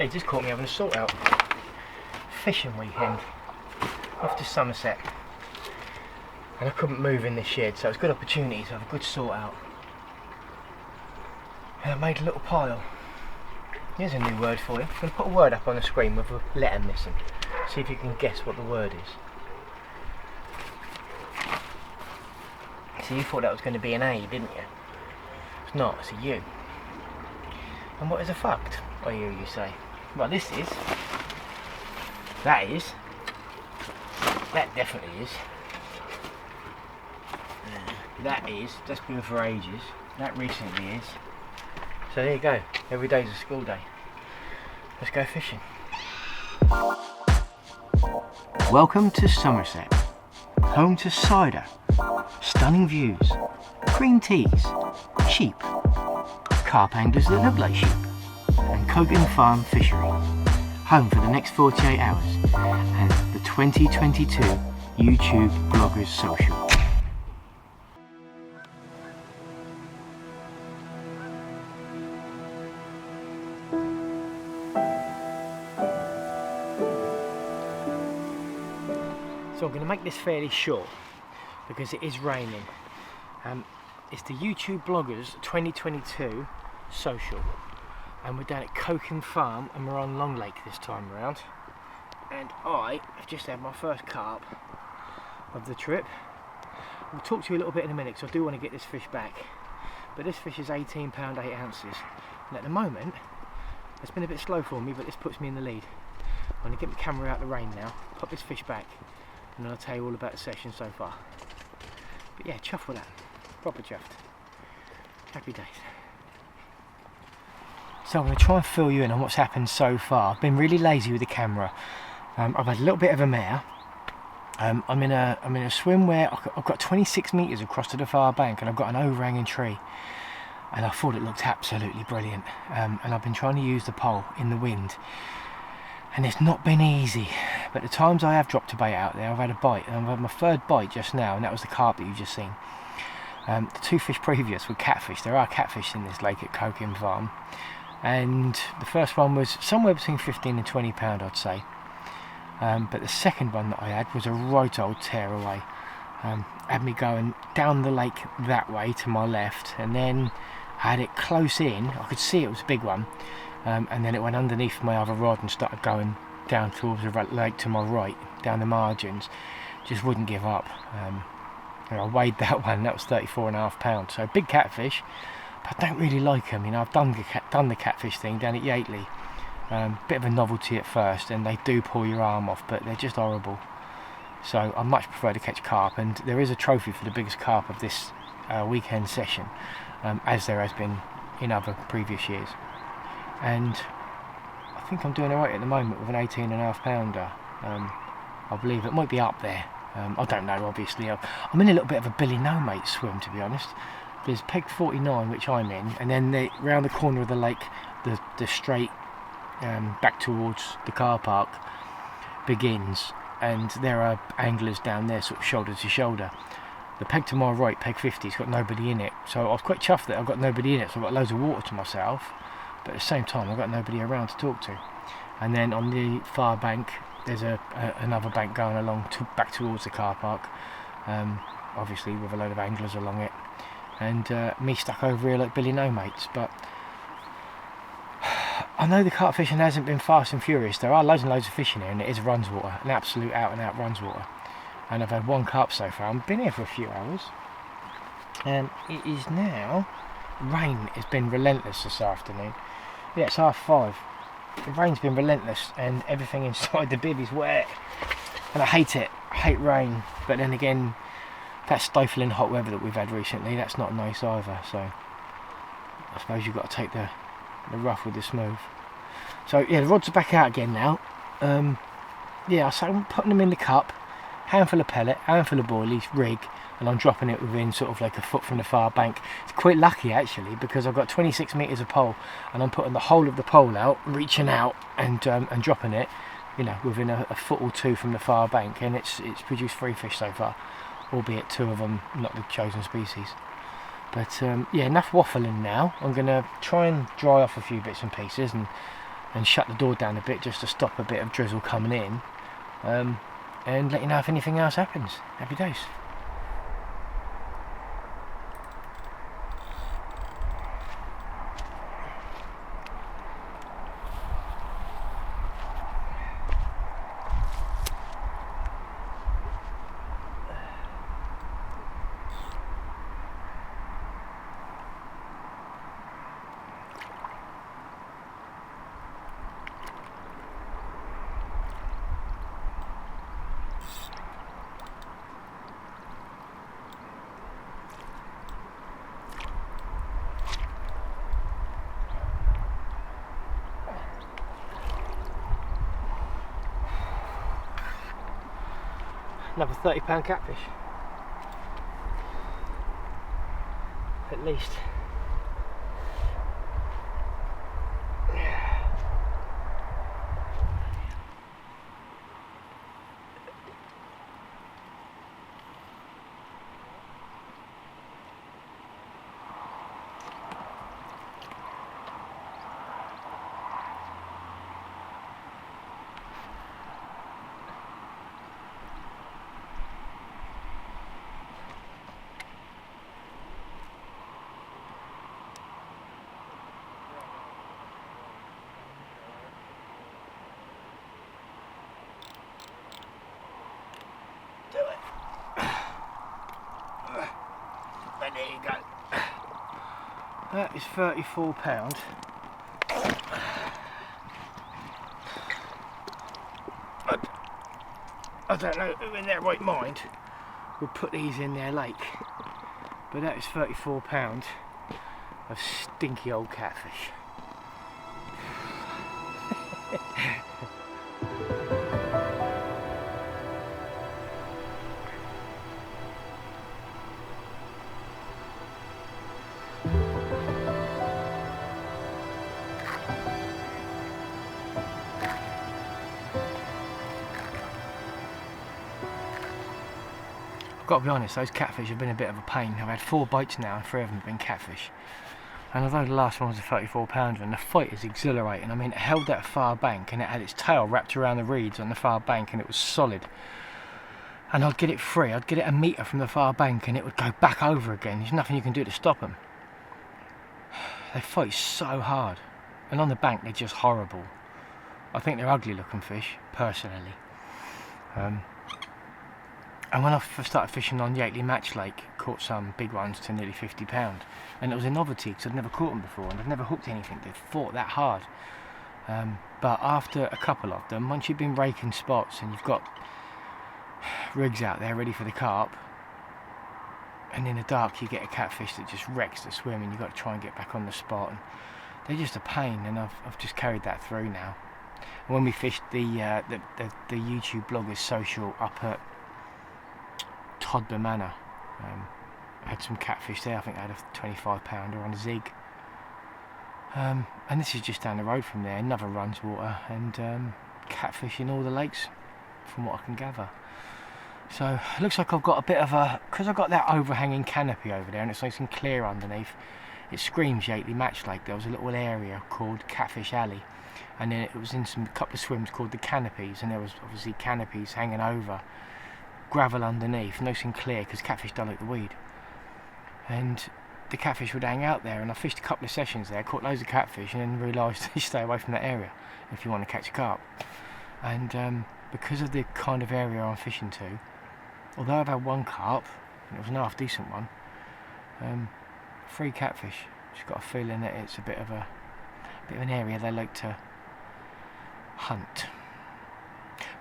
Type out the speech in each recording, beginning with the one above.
He just caught me having a sort out. Fishing weekend off to Somerset, and I couldn't move in this shed, so it was a good opportunity to have a good sort out. And I made a little pile. Here's a new word for you. I'm going to put a word up on the screen with a letter missing. See if you can guess what the word is. So you thought that was going to be an A, didn't you? It's not, it's a U. And what is a fucked? I hear you say. Well, this is. That is. That definitely is. That is. That's been for ages. That recently is. So there you go. Every day's a school day. Let's go fishing. Welcome to Somerset. Home to cider, stunning views, green teas, sheep, carp anglers that look like sheep, and Cogan Farm Fishery. Home for the next 48 hours and the 2022 YouTube Bloggers Social. So I'm going to make this fairly short because it is raining. It's the YouTube Bloggers 2022 Social, and we're down at Cogan Farm and we're on Long Lake this time around. And I have just had my first carp of the trip. We'll talk to you a little bit in a minute because I do want to get this fish back. But this fish is 18 pound 8 ounces, and at the moment it's been a bit slow for me, but this puts me in the lead. I'm going to get my camera out of the rain now, pop this fish back, and then I'll tell you all about the session so far. But yeah, chuffed with that. Proper chuffed. Happy days. So I'm going to try and fill you in on what's happened so far. I've been really lazy with the camera. I've had a little bit of a mare. I'm in a swim where I've got 26 metres across to the far bank, and I've got an overhanging tree. And I thought it looked absolutely brilliant. And I've been trying to use the pole in the wind. And it's not been easy, but the times I have dropped a bait out there, I've had a bite, and I've had my third bite just now, and that was the carp that you've just seen. The two fish previous were catfish. There are catfish in this lake at Cogan Farm, and the first one was somewhere between 15 and 20 pound, I'd say. But the second one that I had was a right old tearaway. Had me going down the lake that way to my left, and then I had it close in. I could see it was a big one. And then it went underneath my other rod and started going down towards the lake to my right, down the margins. Just wouldn't give up. And I weighed that one, that was 34.5 pounds. So big catfish, but I don't really like them. You know, I've done the catfish thing down at Yateley. Bit of a novelty at first, and they do pull your arm off, but they're just horrible. So I much prefer to catch carp, and there is a trophy for the biggest carp of this weekend session, as there has been in other previous years. And I think I'm doing alright at the moment with an 18.5 pounder. I believe it might be up there. I don't know, obviously. I'm in a little bit of a Billy No Mate swim, to be honest. There's peg 49, which I'm in, and then round the corner of the lake, the straight back towards the car park begins, and there are anglers down there sort of shoulder to shoulder. The peg to my right, peg 50, has got nobody in it, so I was quite chuffed that I've got nobody in it, so I've got loads of water to myself. But at the same time I've got nobody around to talk to. And then on the far bank there's another bank going along back towards the car park, obviously with a load of anglers along it, and me stuck over here like Billy No Mates. But I know the carp fishing hasn't been fast and furious. There are loads and loads of fish in here, and it is Runswater, an absolute out and out Runswater. And I've had one carp so far. I've been here for a few hours, and it is now, rain has been relentless this afternoon. Yeah, it's 5:30. The rain's been relentless and everything inside the bib is wet. And I hate it. I hate rain. But then again, that stifling hot weather that we've had recently, that's not nice either. So I suppose you've got to take the rough with the smooth. So yeah, the rods are back out again now. Yeah, so I'm putting them in the cup. Handful of pellet, handful of boilies, rig, and I'm dropping it within sort of like a foot from the far bank. It's quite lucky actually, because I've got 26 metres of pole, and I'm putting the whole of the pole out, reaching out and dropping it, you know, within a foot or two from the far bank, and it's produced 3 fish so far, albeit 2 of them not the chosen species. But yeah, enough waffling now. I'm going to try and dry off a few bits and pieces and and shut the door down a bit just to stop a bit of drizzle coming in, and let you know if anything else happens. Happy days. Another £30 catfish, at least. And there you go. That is £34. I don't know who in their right mind would put these in their lake, but that is £34 of stinky old catfish. I've got to be honest, those catfish have been a bit of a pain. I've had 4 bites now and 3 of them have been catfish. And although the last one was a £34 and the fight is exhilarating, I mean, it held that far bank and it had its tail wrapped around the reeds on the far bank and it was solid. And I'd get it free, I'd get it a metre from the far bank and it would go back over again. There's nothing you can do to stop them. They fight so hard. And on the bank they're just horrible. I think they're ugly looking fish, personally. And when I first started fishing on Yateley Match Lake, caught some big ones to nearly £50. And it was a novelty because I'd never caught them before and I'd never hooked anything that fought that hard. But after a couple of them, once you've been raking spots and you've got rigs out there ready for the carp, and in the dark you get a catfish that just wrecks the swim and you've got to try and get back on the spot. And they're just a pain, and I've just carried that through now. And when we fished the YouTube Bloggers social up at Todber Manor, I had some catfish there. I think I had a 25-pounder on a zig, and this is just down the road from there. Another runs water and catfish in all the lakes from what I can gather. So it looks like I've got a bit of a, because I've got that overhanging canopy over there and it's nice and clear underneath, it screams Yateley Match Lake. There was a little area called Catfish Alley, and then it was in a couple of swims called the Canopies, and there was obviously canopies hanging over, gravel underneath, nice and clear, because catfish don't like the weed. And the catfish would hang out there, and I fished a couple of sessions there, caught loads of catfish, and then realised you stay away from that area if you want to catch a carp. And because of the kind of area I'm fishing to, although I've had 1 carp, and it was an half decent one, 3 catfish. Just got a feeling that it's a bit of an area they like to hunt.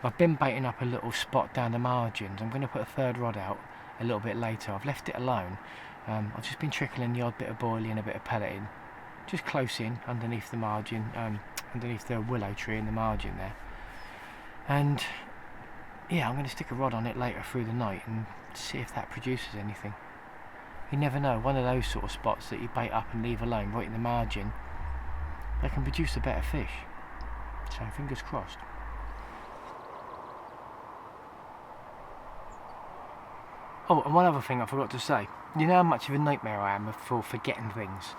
I've been baiting up a little spot down the margins. I'm going to put a 3rd rod out a little bit later. I've left it alone. I've just been trickling the odd bit of boilie and a bit of pelleting, just close in underneath the margin, underneath the willow tree in the margin there. And yeah, I'm going to stick a rod on it later through the night and see if that produces anything. You never know, one of those sort of spots that you bait up and leave alone right in the margin, they can produce a better fish. So fingers crossed. Oh, and one other thing I forgot to say. You know how much of a nightmare I am for forgetting things.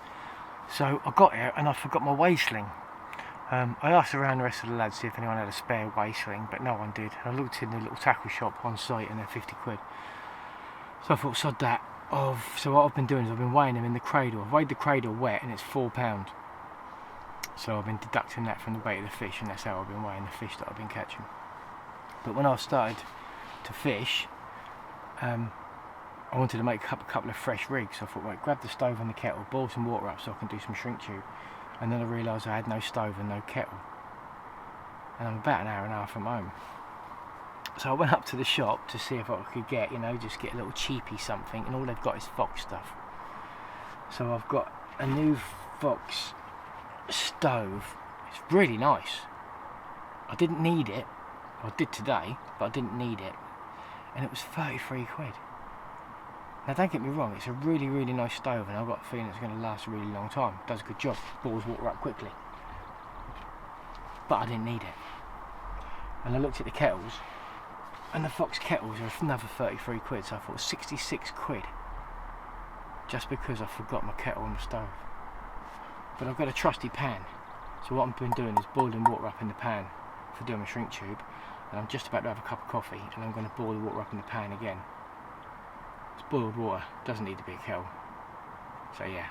So I got here and I forgot my weigh sling. I asked around the rest of the lads see if anyone had a spare waist ring, but no one did. I looked in the little tackle shop on site and they're 50 quid. So I thought, sod that. So what I've been doing is I've been weighing them in the cradle. I've weighed the cradle wet and it's £4. So I've been deducting that from the weight of the fish, and that's how I've been weighing the fish that I've been catching. But when I started to fish, I wanted to make up a couple of fresh rigs. So I thought, right, grab the stove and the kettle, boil some water up so I can do some shrink tube. And then I realised I had no stove and no kettle. And I'm about an hour and a half from home. So I went up to the shop to see if I could get, just get a little cheapy something, and all they've got is Fox stuff. So I've got a new Fox stove. It's really nice. I didn't need it. I did today, but I didn't need it. And it was 33 quid. Now don't get me wrong, it's a really, really nice stove, and I've got a feeling it's going to last a really long time. It does a good job, boils water up quickly. But I didn't need it. And I looked at the kettles, and the Fox kettles are another 33 quid, so I thought 66 quid. Just because I forgot my kettle and my stove. But I've got a trusty pan, so what I've been doing is boiling water up in the pan for doing my shrink tube, and I'm just about to have a cup of coffee, and I'm going to boil the water up in the pan again. It's boiled water, doesn't need to be a kettle. So yeah.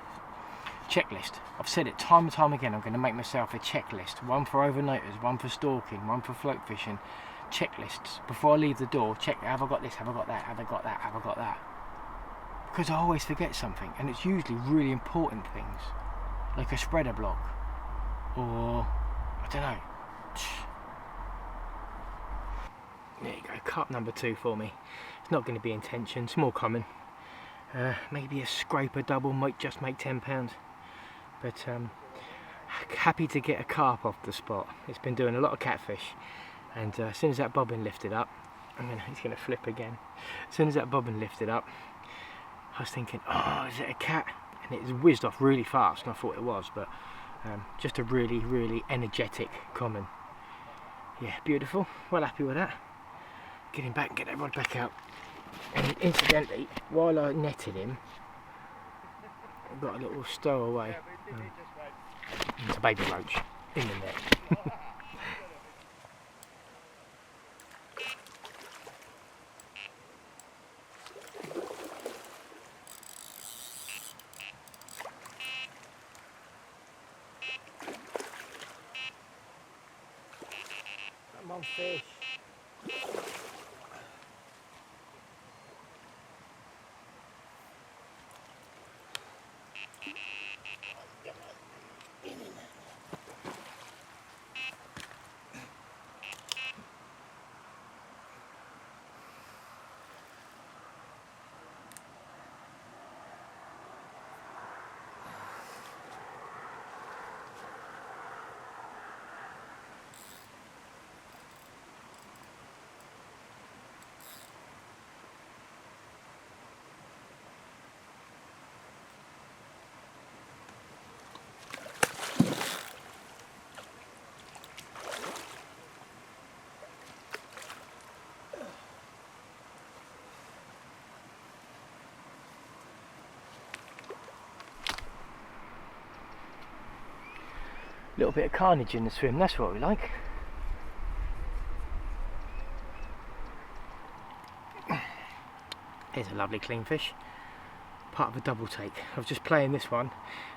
Checklist. I've said it time and time again, I'm going to make myself a checklist. One for overnighters, one for stalking, one for float fishing. Checklists. Before I leave the door, check, have I got this, have I got that, have I got that, have I got that? Because I always forget something, and it's usually really important things. Like a spreader block. Or, I don't know. There you go, carp number 2 for me. It's not going to be in tension, it's more common. Maybe a scraper double might just make £10. But happy to get a carp off the spot. It's been doing a lot of catfish. And as soon as that bobbin lifted up, he's going to flip again. As soon as that bobbin lifted up, I was thinking, oh, is it a cat? And it whizzed off really fast, and I thought it was, but just a really, really energetic common. Yeah, beautiful. Well happy with that. Get him back and get that rod back out. And incidentally, while I netted him, I got a little stowaway. It's a baby roach in the net. Come on, fish. Little bit of carnage in the swim, that's what we like. Here's a lovely clean fish, part of a double take. I was just playing this one,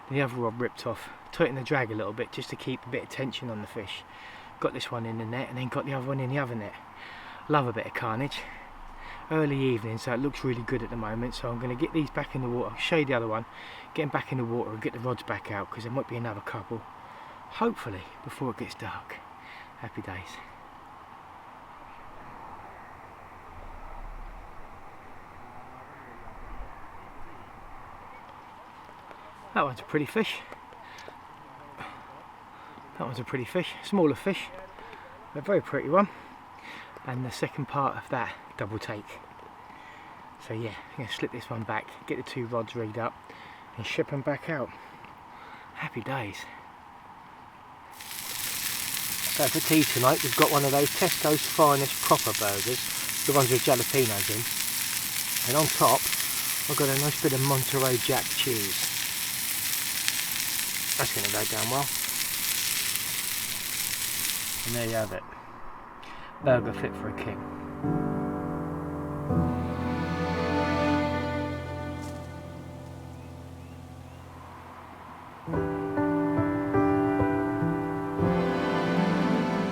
and the other rod ripped off. Tightened the drag a little bit just to keep a bit of tension on the fish. Got this one in the net and then got the other one in the other net. Love a bit of carnage. Early evening, so it looks really good at the moment, so I'm going to get these back in the water. I'll show you the other one, get them back in the water and get the rods back out, because there might be another couple. Hopefully before it gets dark. Happy days. That one's a pretty fish. That one's a pretty fish. Smaller fish, a very pretty one. And the second part of that double take. So yeah, I'm going to slip this one back, get the 2 rods rigged up and ship them back out. Happy days. So for tea tonight we've got one of those Tesco's finest proper burgers, the ones with jalapenos in, and on top I've got a nice bit of Monterey Jack cheese. That's going to go down well. And there you have it. Burger fit for a king.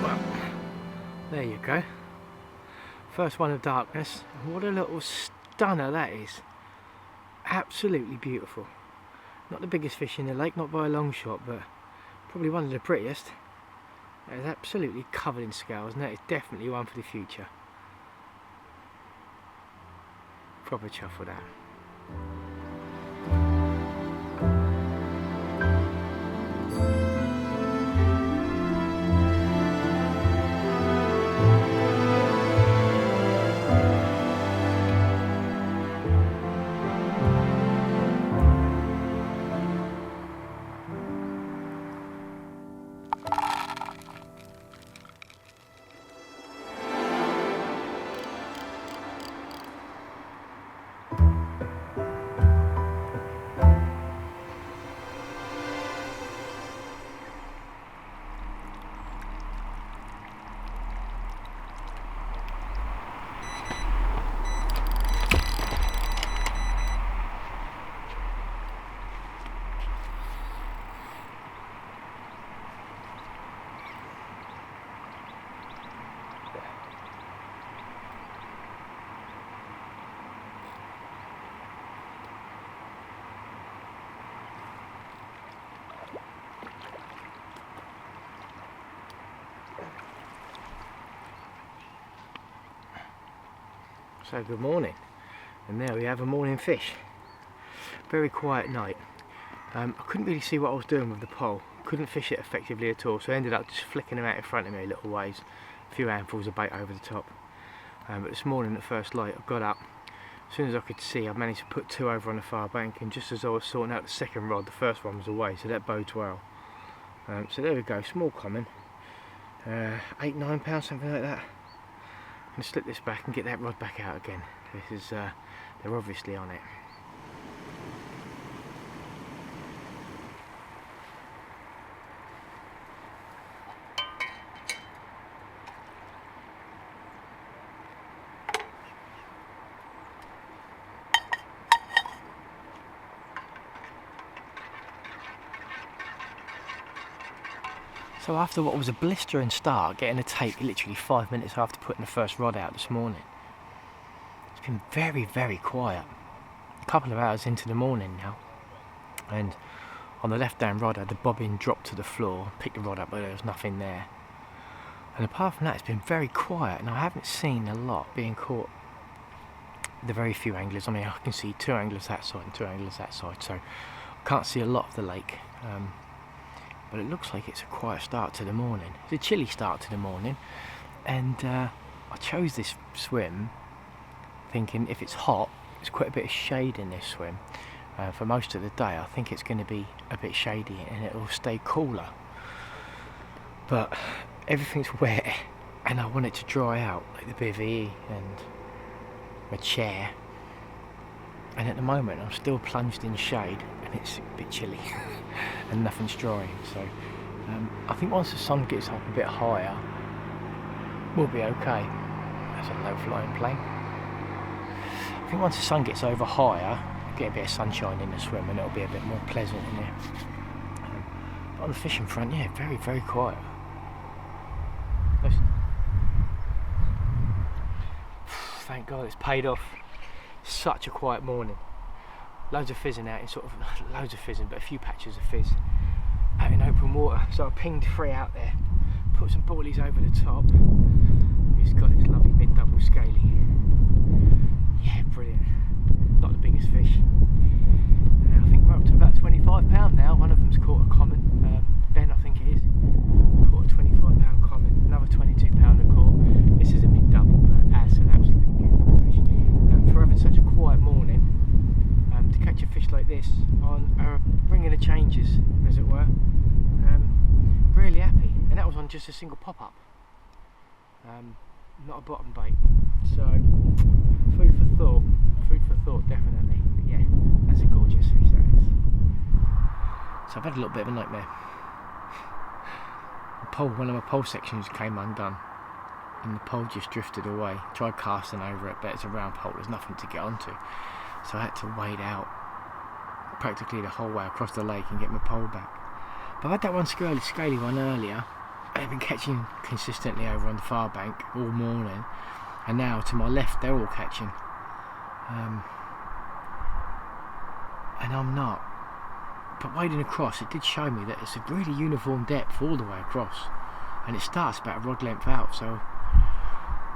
Well, there you go. First one of darkness. What a little stunner that is. Absolutely beautiful. Not the biggest fish in the lake, not by a long shot, but probably one of the prettiest. It is absolutely covered in scales, and that is definitely one for the future. Proper chuff with that. So good morning, and there we have a morning fish. Very quiet night. I couldn't really see what I was doing with the pole, couldn't fish it effectively at all, so I ended up just flicking them out in front of me a little ways, a few handfuls of bait over the top. But this morning at first light I got up, as soon as I could see I managed to put two over on the far bank, and just as I was sorting out the second rod, the first one was away, so that bodes well. So there we go, small common, 8-9 pounds, something like that. I'm going to slip this back and get that rod back out again. This is, they're obviously on it. So after what was a blistering start, getting a take literally 5 minutes after putting the first rod out this morning, it's been very, very quiet. A couple of hours into the morning now, and on the left hand rod I had the bobbin drop to the floor, picked the rod up but there was nothing there. And apart from that, it's been very quiet, and I haven't seen a lot being caught. The very few anglers, I mean I can see two anglers that side and two anglers that side, so I can't see a lot of the lake. But it looks like it's a quiet start to the morning. It's a chilly start to the morning, and I chose this swim thinking if it's hot, there's quite a bit of shade in this swim. For most of the day I think it's going to be a bit shady and it will stay cooler. But everything's wet and I want it to dry out, like the bivvy and my chair. And at the moment I'm still plunged in shade and it's a bit chilly and nothing's drying, so I think once the sun gets up a bit higher we'll be okay. That's a low flying plane. I think once the sun gets over higher we'll get a bit of sunshine in the swim and it'll be a bit more pleasant in there. But on the fishing front, yeah, very, very quiet. Listen. Thank God it's paid off. Such a quiet morning. Loads of fizzing out in sort of, loads of fizzing, but a few patches of fizz out in open water. So I pinged 3 out there, put some boilies over the top. He's got this lovely mid-double scaly. Yeah, brilliant. Not the biggest fish. I think we're up to about £25 now. One of them's caught a common. Ben, I think it is. Caught a £25 common. Another £22 a caught. This is a mid-double, but that's an absolutely beautiful fish. For having such a quiet morning, to catch a fish like this on a ring of the changes, as it were, really happy. And that was on just a single pop-up, not a bottom bait. So food for thought, definitely. But yeah, that's a gorgeous fish, that is. So I've had a little bit of a nightmare. one of my pole sections came undone, and the pole just drifted away. Tried casting over it, but it's a round pole, there's nothing to get onto, so I had to wade out practically the whole way across the lake and get my pole back. But I had that one scaly one earlier. I've been catching consistently over on the far bank all morning, and now to my left they're all catching, and I'm not. But wading across, it did show me that it's a really uniform depth all the way across, and it starts about a rod length out. So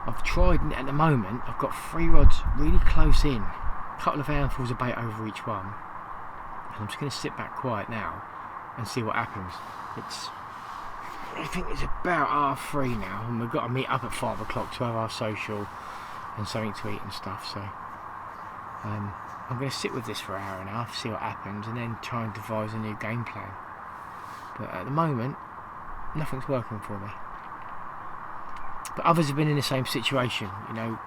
I've tried, at the moment I've got 3 rods really close in, a couple of handfuls of bait over each one, and I'm just going to sit back quiet now and see what happens. I think it's about 3:30 now, and we've got to meet up at 5 o'clock to have our social and something to eat and stuff. So I'm going to sit with this for an hour and a half, see what happens, and then try and devise a new game plan. But at the moment, nothing's working for me. But others have been in the same situation, you know,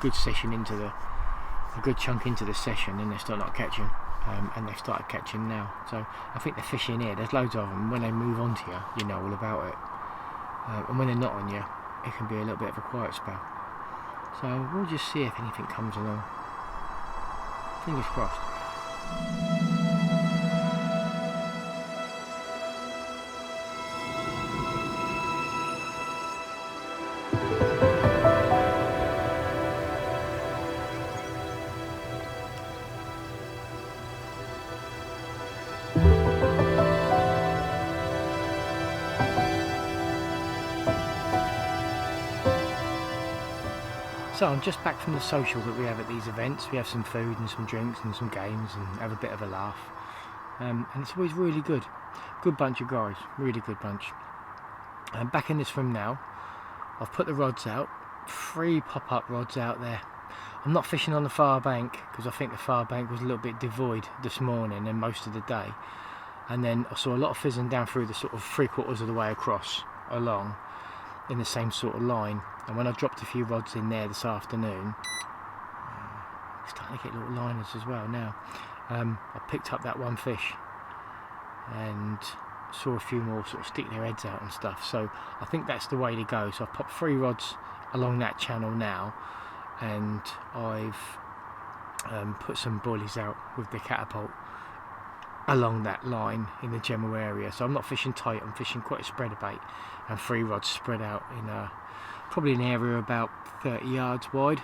good session into a good chunk into the session, and they're still not catching, and they've started catching now. So I think the fish in here, there's loads of them. When they move on to you, you know all about it, and when they're not on you, it can be a little bit of a quiet spell. So we'll just see if anything comes along. Fingers crossed. So I'm just back from the social that we have at these events. We have some food and some drinks and some games and have a bit of a laugh. And it's always really good. Good bunch of guys, really good bunch. I'm back in this room now. I've put the rods out, 3 pop-up rods out there. I'm not fishing on the far bank because I think the far bank was a little bit devoid this morning and most of the day. And then I saw a lot of fizzing down through the sort of 3/4 of the way across along in the same sort of line. And when I dropped a few rods in there this afternoon, starting to get little liners as well now. I picked up that one fish and saw a few more sort of stick their heads out and stuff. So I think that's the way to go. So I've popped 3 rods along that channel now, and I've put some bullies out with the catapult along that line in the general area. So I'm not fishing tight, I'm fishing quite a spreader bait, and 3 rods spread out in probably an area about 30 yards wide.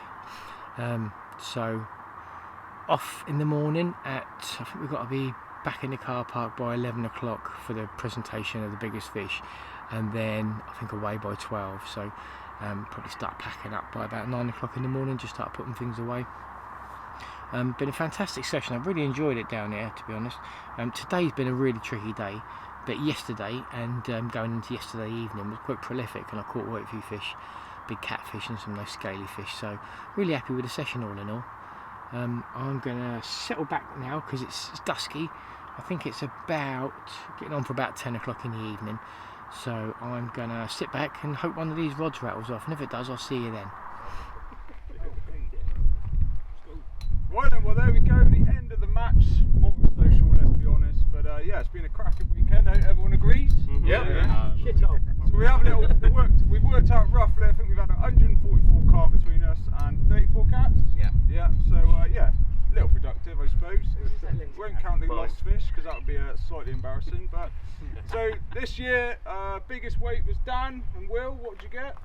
So off in the morning at, I think we've got to be back in the car park by 11 o'clock for the presentation of the biggest fish, and then I think away by 12. So probably start packing up by about 9 o'clock in the morning, just start putting things away. Been a fantastic session. I've really enjoyed it down here, to be honest. Today's been a really tricky day, but yesterday and going into yesterday evening was quite prolific, and I caught quite a few fish, big catfish and some nice scaly fish. So really happy with the session all in all. I'm gonna settle back now because it's dusky. I think it's about getting on for about 10 o'clock in the evening. So I'm gonna sit back and hope one of these rods rattles off, and if it does, I'll see you then. Right then, well there we go, the end of the match. More social, let's be honest, but yeah, it's been a cracking weekend. Everyone agrees? Yeah. Shit on. So we have we've worked out roughly, I think we've had 144 carp between us and 34 cats. Yeah. Yeah, so yeah, a little productive I suppose. Won't count the lost fish because that would be slightly embarrassing. But so this year, biggest weight was Dan and Will. What did you get?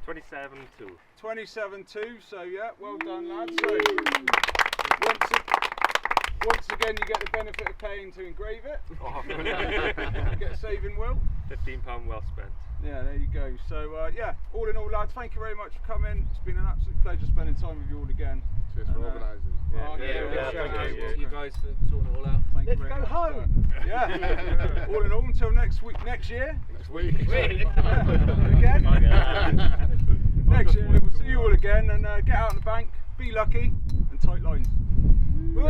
27.2. 27.2, so yeah, well done lads. So once again you get the benefit of paying to engrave it. Oh. You get a saving, Will. £15 well spent. Yeah, there you go. So yeah, all in all lads, thank you very much for coming. It's been an absolute pleasure spending time with you all again. Cheers for organising. Thank you guys for sorting it all out. Thank Let's you very go much. home. Yeah. All in all, until next year. Next week. Again. Next year, we'll see you all again, and get out on the bank, be lucky, and tight lines. Whee!